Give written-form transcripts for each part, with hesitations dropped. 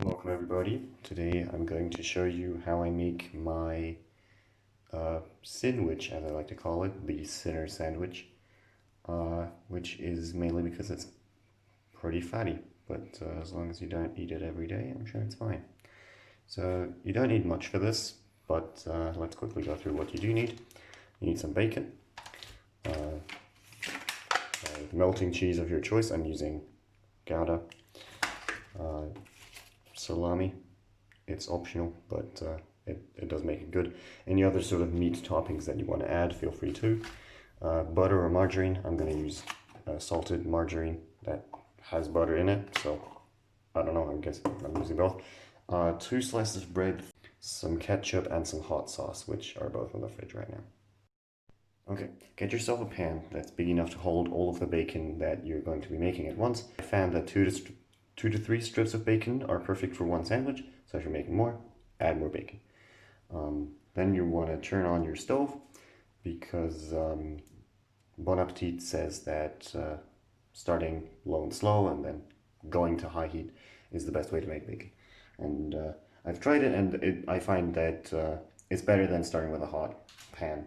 Welcome everybody. Today I'm going to show you how I make my sinwich, as I like to call it, the sinner sandwich, which is mainly because it's pretty fatty, but as long as you don't eat it every day, I'm sure it's fine. So you don't need much for this, but let's quickly go through what you do need. You need some bacon, melting cheese of your choice. I'm using Gouda, salami. It's optional, but it does make it good. Any other sort of meat toppings that you want to add, feel free to. Butter or margarine. I'm going to use salted margarine that has butter in it, so I don't know, I guess I'm using both. 2 slices of bread, some ketchup, and some hot sauce, which are both in the fridge right now. Okay, get yourself a pan that's big enough to hold all of the bacon that you're going to be making at once. I found that 2 to 3 strips of bacon are perfect for one sandwich, so if you're making more, add more bacon. Then you want to turn on your stove because Bon Appetit says that starting low and slow and then going to high heat is the best way to make bacon. And I've tried it, and I find that it's better than starting with a hot pan.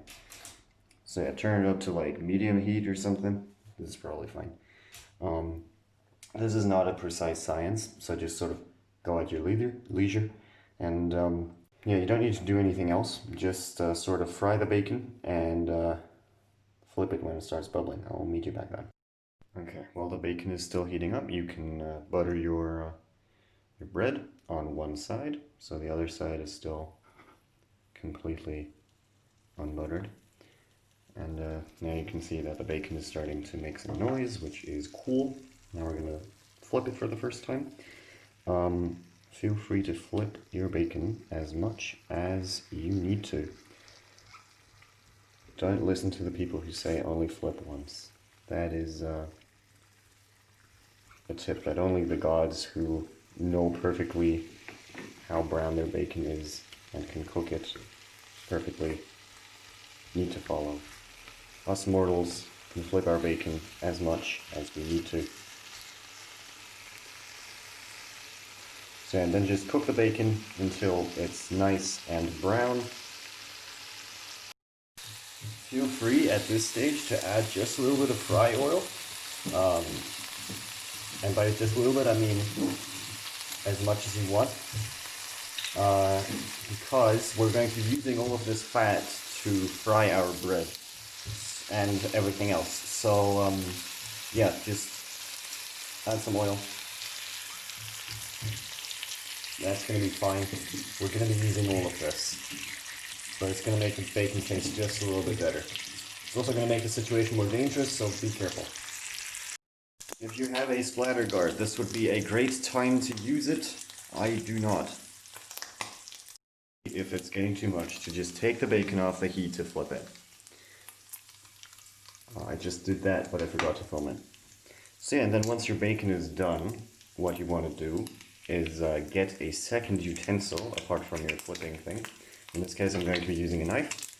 So yeah, turn it up to like medium heat or something. This is probably fine. This is not a precise science, so just sort of go at your leisure. And yeah, you don't need to do anything else. Just sort of fry the bacon and flip it when it starts bubbling. I'll meet you back then. Okay, while the bacon is still heating up, you can butter your bread on one side, so the other side is still completely unbuttered. And now you can see that the bacon is starting to make some noise, which is cool. Now we're going to flip it for the first time. Feel free to flip your bacon as much as you need to. Don't listen to the people who say only flip once. That is a tip that only the gods who know perfectly how brown their bacon is and can cook it perfectly need to follow. Us mortals can flip our bacon as much as we need to. So, and then just cook the bacon until it's nice and brown. Feel free at this stage to add just a little bit of fry oil. And by just a little bit, I mean as much as you want. Because we're going to be using all of this fat to fry our bread and everything else. So yeah, just add some oil. That's going to be fine. We're going to be using all of this, but it's going to make the bacon taste just a little bit better. It's also going to make the situation more dangerous, so be careful. If you have a splatter guard, this would be a great time to use it. I do not. If it's getting too much, to just take the bacon off the heat to flip it. I just did that, but I forgot to film it. So yeah, and then once your bacon is done, what you want to do is get a second utensil apart from your flipping thing. In this case, I'm going to be using a knife.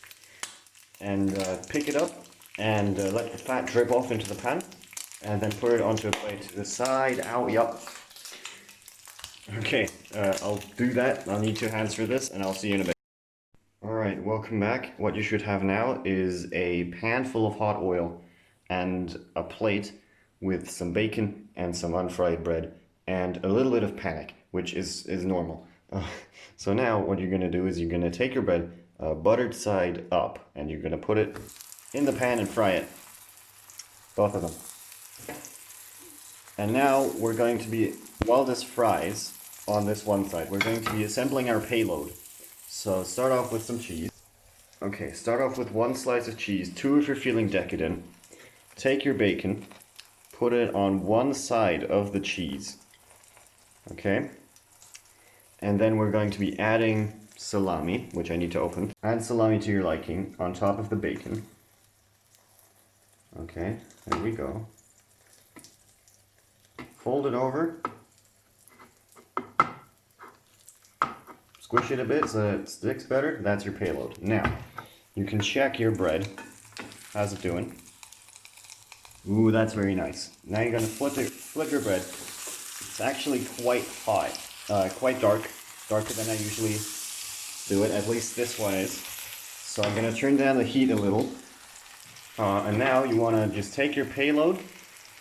And pick it up and let the fat drip off into the pan. And then put it onto a plate to the side. Ow, yup. Okay, I'll do that. I'll need 2 hands for this, and I'll see you in a bit. Alright, welcome back. What you should have now is a pan full of hot oil and a plate with some bacon and some unfried bread and a little bit of panic, which is normal. So now what you're going to do is you're going to take your bread buttered side up, and you're going to put it in the pan and fry it. Both of them. And now we're going to be, while this fries on this one side, we're going to be assembling our payload. So start off with some cheese. Okay, start off with 1 slice of cheese, 2 if you're feeling decadent. Take your bacon, put it on one side of the cheese. Okay? And then we're going to be adding salami, which I need to open. Add salami to your liking on top of the bacon. Okay, there we go. Fold it over. Squish it a bit so that it sticks better. That's your payload. Now, you can check your bread. How's it doing? Ooh, that's very nice. Now you're going to flip your bread. It's actually quite hot. quite dark, darker than I usually do it, at least this one is. So I'm going to turn down the heat a little. And now you want to just take your payload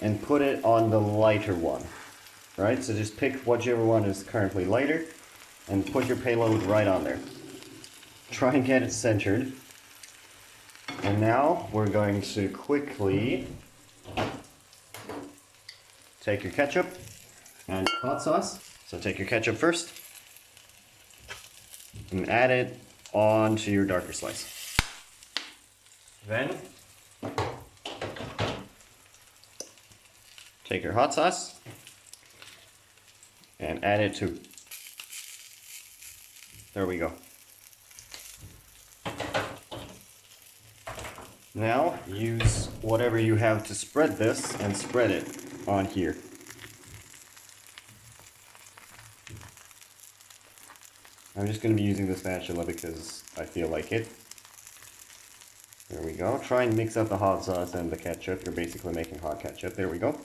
and put it on the lighter one. Right? So just pick whichever one is currently lighter and put your payload right on there. Try and get it centered. And now we're going to quickly take your ketchup and hot sauce. So take your ketchup first and add it onto your darker slice. Then take your hot sauce and add it to, there we go. Now use whatever you have to spread this and spread it on here. I'm just going to be using the spatula because I feel like it. There we go. Try and mix up the hot sauce and the ketchup. You're basically making hot ketchup. There we go.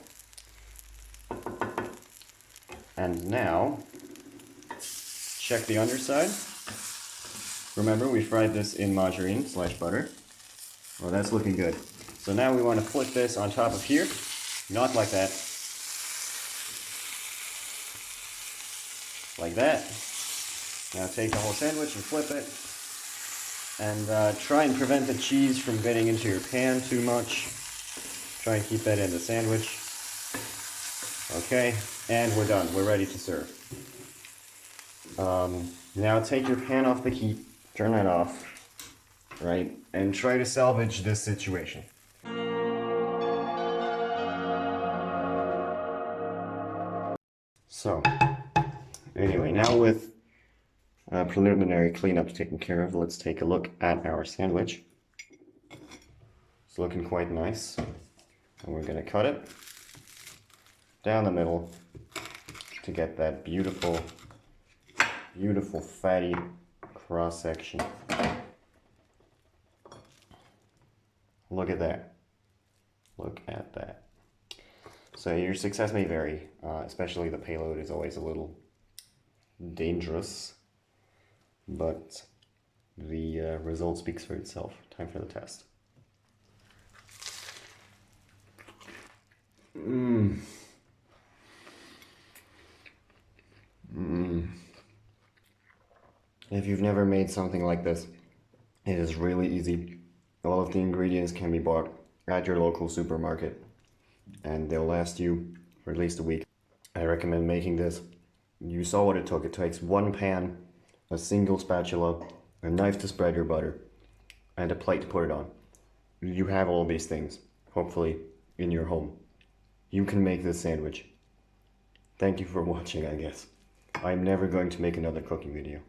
And now, check the underside. Remember, we fried this in margarine/butter. Well, that's looking good. So now we want to flip this on top of here. Not like that. Like that. Now take the whole sandwich and flip it. And try and prevent the cheese from getting into your pan too much. Try and keep that in the sandwich. Okay, and we're done. We're ready to serve. Now take your pan off the heat. Turn that off. Right? And try to salvage this situation. So, anyway, now with preliminary cleanups taken care of, let's take a look at our sandwich. It's looking quite nice. And we're going to cut it down the middle to get that beautiful, beautiful fatty cross section. Look at that. Look at that. So your success may vary, especially the payload is always a little dangerous, but the result speaks for itself. Time for the test. If you've never made something like this, it is really easy. All of the ingredients can be bought at your local supermarket and they'll last you for at least a week. I recommend making this. You saw what it took. It takes one pan, a single spatula, a knife to spread your butter, and a plate to put it on. You have all these things, hopefully, in your home. You can make this sandwich. Thank you for watching, I guess. I'm never going to make another cooking video.